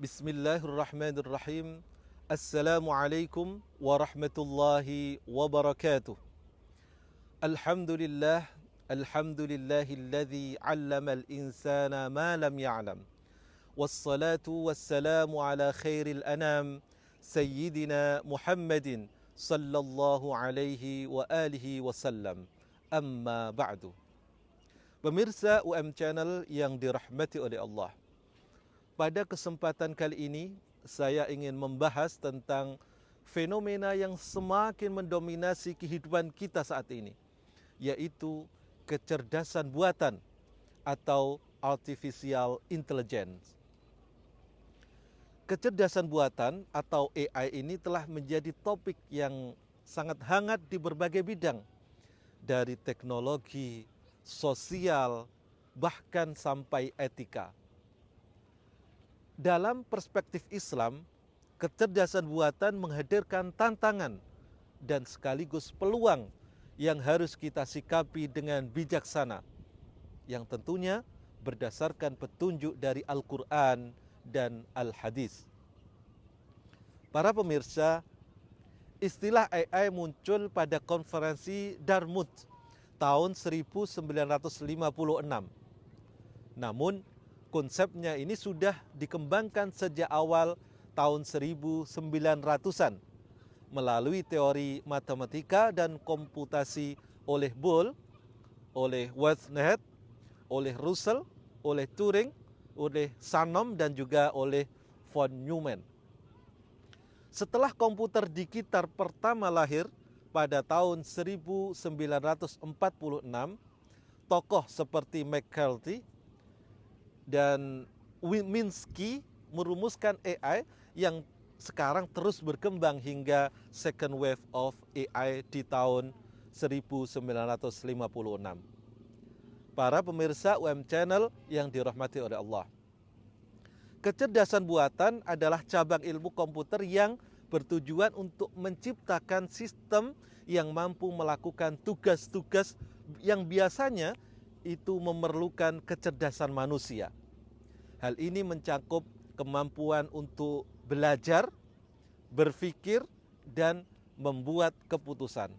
Bismillahirrahmanirrahim. Assalamualaikum warahmatullahi wabarakatuh. Alhamdulillah, alhamdulillahilladzi 'allamal insana ma lam ya'lam. Wassalatu wassalamu ala khairil anam sayyidina Muhammadin sallallahu alaihi wa alihi wasallam. Amma ba'du. Pemirsa UM Channel yang dirahmati oleh Allah. Pada kesempatan kali ini, saya ingin membahas tentang fenomena yang semakin mendominasi kehidupan kita saat ini, yaitu kecerdasan buatan atau artificial intelligence. Kecerdasan buatan atau AI ini telah menjadi topik yang sangat hangat di berbagai bidang, dari teknologi, sosial, bahkan sampai etika. Dalam perspektif Islam, kecerdasan buatan menghadirkan tantangan dan sekaligus peluang yang harus kita sikapi dengan bijaksana, yang tentunya berdasarkan petunjuk dari Al-Quran dan Al-Hadis. Para pemirsa, istilah AI muncul pada konferensi Dartmouth tahun 1956. Namun, konsepnya ini sudah dikembangkan sejak awal tahun 1900-an melalui teori matematika dan komputasi oleh Boole, oleh Whitehead, oleh Russell, oleh Turing, oleh Shannon dan juga oleh von Neumann. Setelah komputer digital pertama lahir pada tahun 1946, tokoh seperti McCarthy dan Minsky merumuskan AI yang sekarang terus berkembang hingga second wave of AI di tahun 1956. Para pemirsa UM Channel yang dirahmati oleh Allah. Kecerdasan buatan adalah cabang ilmu komputer yang bertujuan untuk menciptakan sistem yang mampu melakukan tugas-tugas yang biasanya itu memerlukan kecerdasan manusia. Hal ini mencakup kemampuan untuk belajar, berpikir, dan membuat keputusan.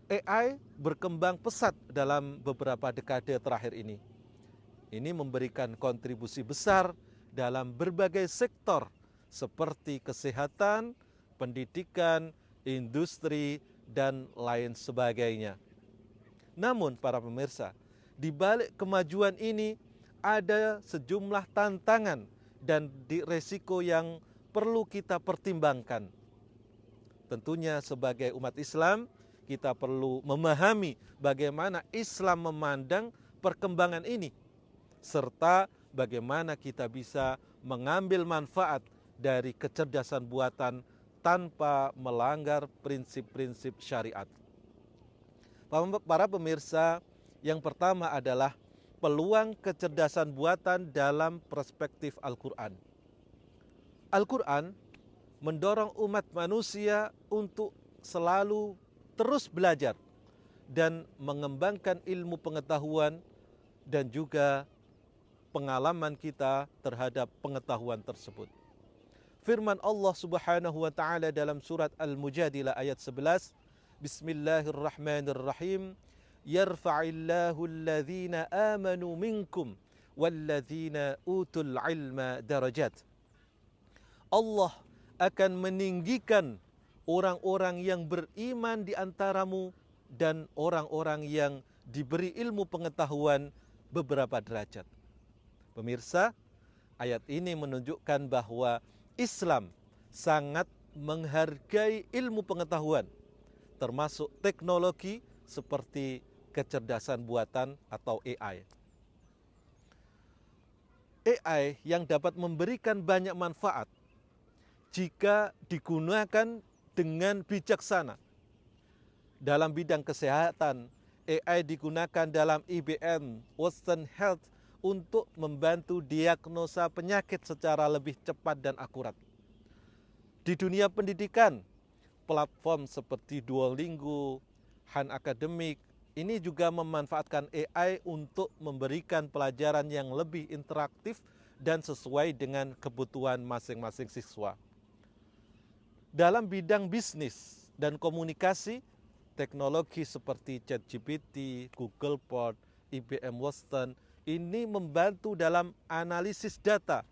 AI berkembang pesat dalam beberapa dekade terakhir ini. Ini memberikan kontribusi besar dalam berbagai sektor seperti kesehatan, pendidikan, industri, dan lain sebagainya. Namun para pemirsa, di balik kemajuan ini ada sejumlah tantangan dan risiko yang perlu kita pertimbangkan. Tentunya sebagai umat Islam, kita perlu memahami bagaimana Islam memandang perkembangan ini, serta bagaimana kita bisa mengambil manfaat dari kecerdasan buatan tanpa melanggar prinsip-prinsip syariat. Para pemirsa, yang pertama adalah peluang kecerdasan buatan dalam perspektif Al-Quran. Al-Quran mendorong umat manusia untuk selalu terus belajar dan mengembangkan ilmu pengetahuan dan juga pengalaman kita terhadap pengetahuan tersebut. Firman Allah Subhanahu wa taala dalam surat Al-Mujadilah ayat 11, Bismillahirrahmanirrahim. Yarfa'illahu alladhina amanu minkum walladhina utul ilma darajat. Allah akan meninggikan orang-orang yang beriman di antaramu dan orang-orang yang diberi ilmu pengetahuan beberapa derajat. Pemirsa, ayat ini menunjukkan bahwa Islam sangat menghargai ilmu pengetahuan, termasuk teknologi seperti kecerdasan buatan atau AI. AI yang dapat memberikan banyak manfaat jika digunakan dengan bijaksana. Dalam bidang kesehatan, AI digunakan dalam IBM Watson Health untuk membantu diagnosa penyakit secara lebih cepat dan akurat. Di dunia pendidikan, platform seperti Duolingo, Han Academic, ini juga memanfaatkan AI untuk memberikan pelajaran yang lebih interaktif dan sesuai dengan kebutuhan masing-masing siswa. Dalam bidang bisnis dan komunikasi, teknologi seperti ChatGPT, Google Bard, IBM Watson ini membantu dalam analisis data.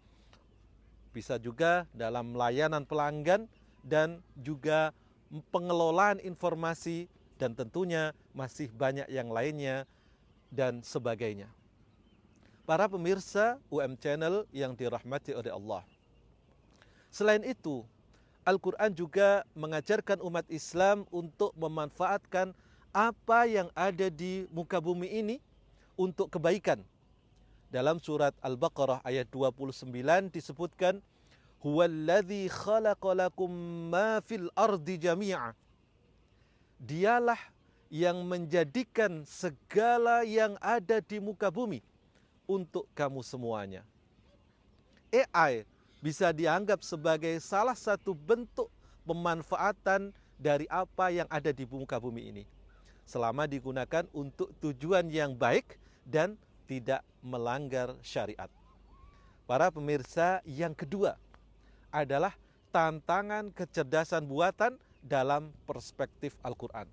Bisa juga dalam layanan pelanggan dan juga pengelolaan informasi, dan tentunya masih banyak yang lainnya dan sebagainya. Para pemirsa UM Channel yang dirahmati oleh Allah. Selain itu, Al-Quran juga mengajarkan umat Islam untuk memanfaatkan apa yang ada di muka bumi ini untuk kebaikan. Dalam surat Al-Baqarah ayat 29 disebutkan, Huwallazi khalaqalakum ma fil ardi jami'a. Dialah yang menjadikan segala yang ada di muka bumi untuk kamu semuanya. AI bisa dianggap sebagai salah satu bentuk pemanfaatan dari apa yang ada di muka bumi ini, selama digunakan untuk tujuan yang baik dan tidak melanggar syariat. Para pemirsa, yang kedua adalah tantangan kecerdasan buatan dalam perspektif Al-Quran.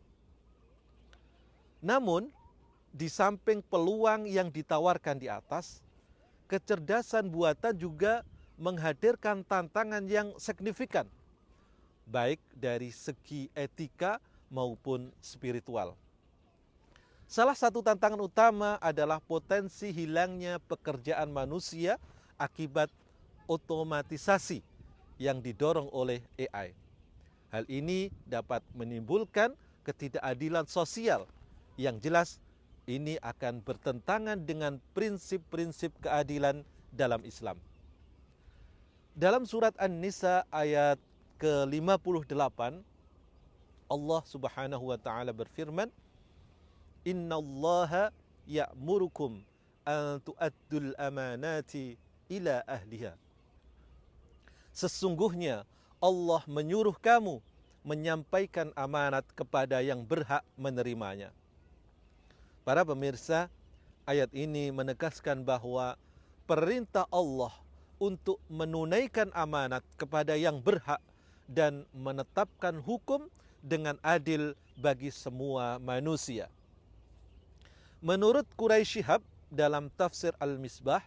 Namun, di samping peluang yang ditawarkan di atas, kecerdasan buatan juga menghadirkan tantangan yang signifikan, baik dari segi etika maupun spiritual. Salah satu tantangan utama adalah potensi hilangnya pekerjaan manusia akibat otomatisasi yang didorong oleh AI. Hal ini dapat menimbulkan ketidakadilan sosial yang jelas ini akan bertentangan dengan prinsip-prinsip keadilan dalam Islam. Dalam surat An-Nisa ayat ke-58, Allah Subhanahu wa taala berfirman, Innallaha ya'murukum an tu'addul amanati ila ahliha. Sesungguhnya Allah menyuruh kamu menyampaikan amanat kepada yang berhak menerimanya. Para pemirsa, ayat ini menegaskan bahwa perintah Allah untuk menunaikan amanat kepada yang berhak dan menetapkan hukum dengan adil bagi semua manusia. Menurut Quraisy Shihab dalam tafsir Al-Misbah,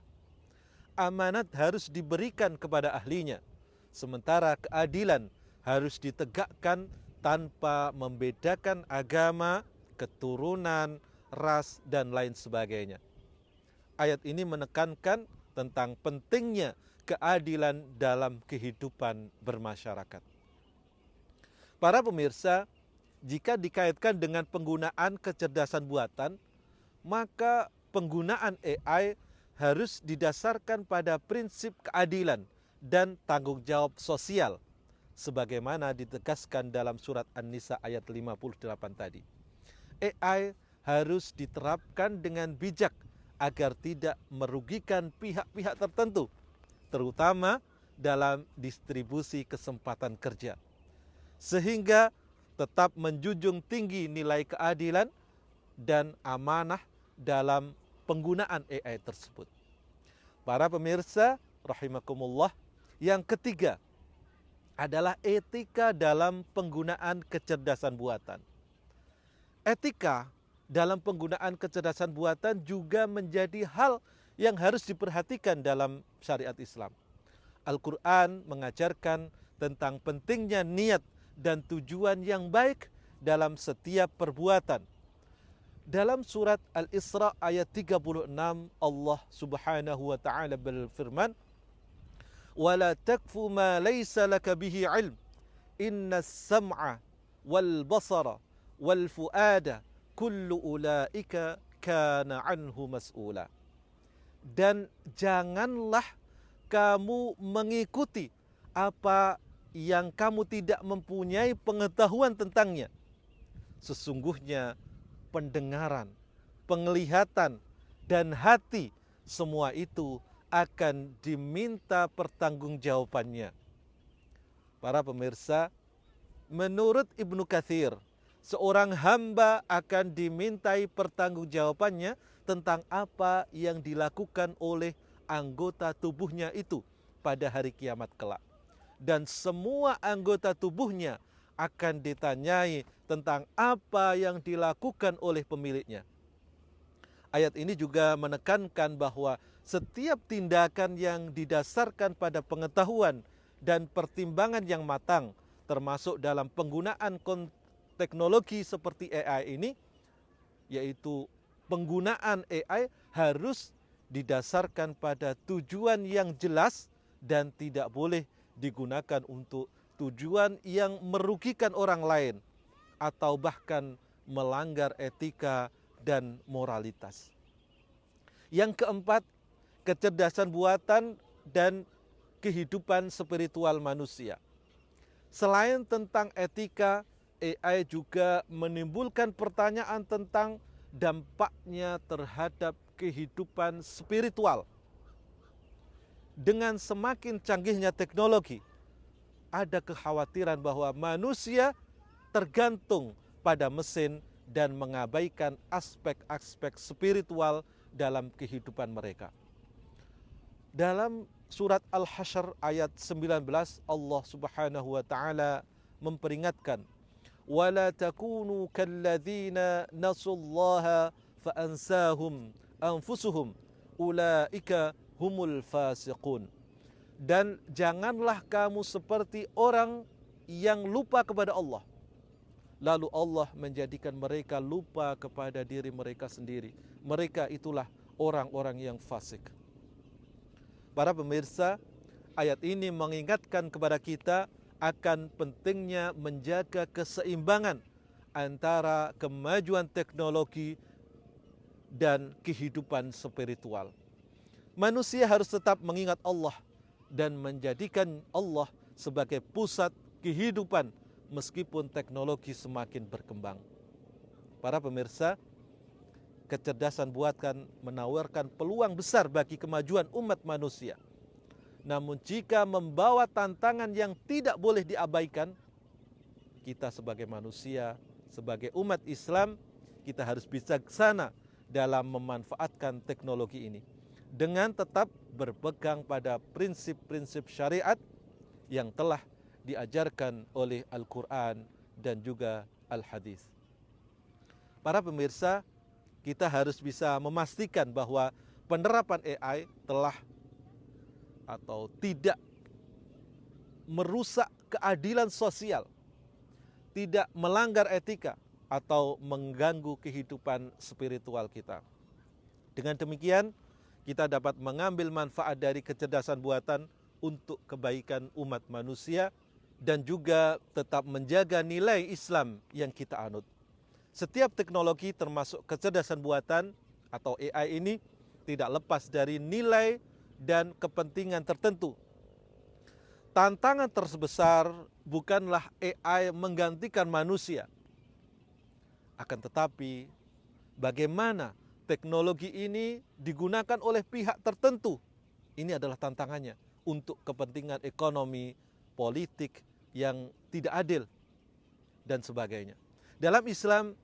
amanat harus diberikan kepada ahlinya, sementara keadilan harus ditegakkan tanpa membedakan agama, keturunan, ras, dan lain sebagainya. Ayat ini menekankan tentang pentingnya keadilan dalam kehidupan bermasyarakat. Para pemirsa, jika dikaitkan dengan penggunaan kecerdasan buatan, maka penggunaan AI harus didasarkan pada prinsip keadilan dan tanggung jawab sosial, sebagaimana ditegaskan dalam surat An-Nisa ayat 58 tadi. AI harus diterapkan dengan bijak agar tidak merugikan pihak-pihak tertentu, terutama dalam distribusi kesempatan kerja, sehingga tetap menjunjung tinggi nilai keadilan dan amanah dalam penggunaan AI tersebut. Para pemirsa rahimakumullah, yang ketiga adalah etika dalam penggunaan kecerdasan buatan. Etika dalam penggunaan kecerdasan buatan juga menjadi hal yang harus diperhatikan dalam syariat Islam. Al-Quran mengajarkan tentang pentingnya niat dan tujuan yang baik dalam setiap perbuatan. Dalam surat Al-Isra ayat 36, Allah Subhanahu wa taala berfirman, "Wala takfu ma laysa laka bihi 'ilm. Innas sam'a wal basara wal fuada kullu ulaika kana anhu mas'ula." Dan janganlah kamu mengikuti apa yang kamu tidak mempunyai pengetahuan tentangnya. Sesungguhnya pendengaran, penglihatan, dan hati, semua itu akan diminta pertanggungjawabannya. Para pemirsa, menurut Ibnu Katsir, seorang hamba akan dimintai pertanggungjawabannya tentang apa yang dilakukan oleh anggota tubuhnya itu pada hari kiamat kelak. Dan semua anggota tubuhnya akan ditanyai tentang apa yang dilakukan oleh pemiliknya. Ayat ini juga menekankan bahwa setiap tindakan yang didasarkan pada pengetahuan dan pertimbangan yang matang, termasuk dalam penggunaan teknologi seperti AI ini, yaitu penggunaan AI harus didasarkan pada tujuan yang jelas dan tidak boleh digunakan untuk tujuan yang merugikan orang lain atau bahkan melanggar etika dan moralitas. Yang keempat, kecerdasan buatan dan kehidupan spiritual manusia. Selain tentang etika, AI juga menimbulkan pertanyaan tentang dampaknya terhadap kehidupan spiritual. Dengan semakin canggihnya teknologi, ada kekhawatiran bahwa manusia tergantung pada mesin dan mengabaikan aspek-aspek spiritual dalam kehidupan mereka. Dalam surat Al-Hasyr ayat 19, Allah Subhanahu wa taala memperingatkan, "Wala takunu kalladzina nasullaha faansahum anfusuhum ulaika humul fasiqun." Dan janganlah kamu seperti orang yang lupa kepada Allah, lalu Allah menjadikan mereka lupa kepada diri mereka sendiri. Mereka itulah orang-orang yang fasik. Para pemirsa, ayat ini mengingatkan kepada kita akan pentingnya menjaga keseimbangan antara kemajuan teknologi dan kehidupan spiritual. Manusia harus tetap mengingat Allah dan menjadikan Allah sebagai pusat kehidupan meskipun teknologi semakin berkembang. Para pemirsa, kecerdasan buatan menawarkan peluang besar bagi kemajuan umat manusia. Namun jika membawa tantangan yang tidak boleh diabaikan, kita sebagai manusia, sebagai umat Islam, kita harus bijaksana dalam memanfaatkan teknologi ini dengan tetap berpegang pada prinsip-prinsip syariat yang telah diajarkan oleh Al-Quran dan juga Al-Hadis. Para pemirsa, kita harus bisa memastikan bahwa penerapan AI telah atau tidak merusak keadilan sosial, tidak melanggar etika, atau mengganggu kehidupan spiritual kita. Dengan demikian, kita dapat mengambil manfaat dari kecerdasan buatan untuk kebaikan umat manusia dan juga tetap menjaga nilai Islam yang kita anut. Setiap teknologi termasuk kecerdasan buatan atau AI ini tidak lepas dari nilai dan kepentingan tertentu. Tantangan terbesar bukanlah AI menggantikan manusia. Akan tetapi, bagaimana teknologi ini digunakan oleh pihak tertentu. Ini adalah tantangannya untuk kepentingan ekonomi, politik yang tidak adil, dan sebagainya. Dalam Islam,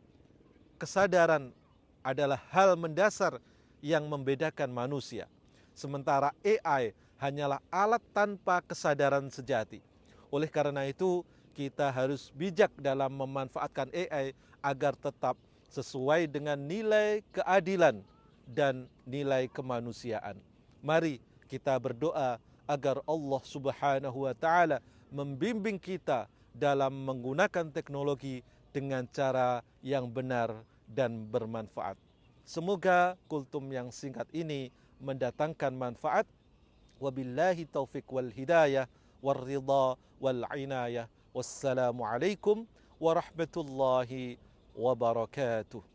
kesadaran adalah hal mendasar yang membedakan manusia. Sementara AI hanyalah alat tanpa kesadaran sejati. Oleh karena itu, kita harus bijak dalam memanfaatkan AI agar tetap sesuai dengan nilai keadilan dan nilai kemanusiaan. Mari kita berdoa agar Allah Subhanahu wa taala membimbing kita dalam menggunakan teknologi dengan cara yang benar dan bermanfaat. Semoga kultum yang singkat ini mendatangkan manfaat. Wabillahi taufiq wal hidayah wal ridha wal inayah. Wassalamualaikum warahmatullahi wabarakatuh.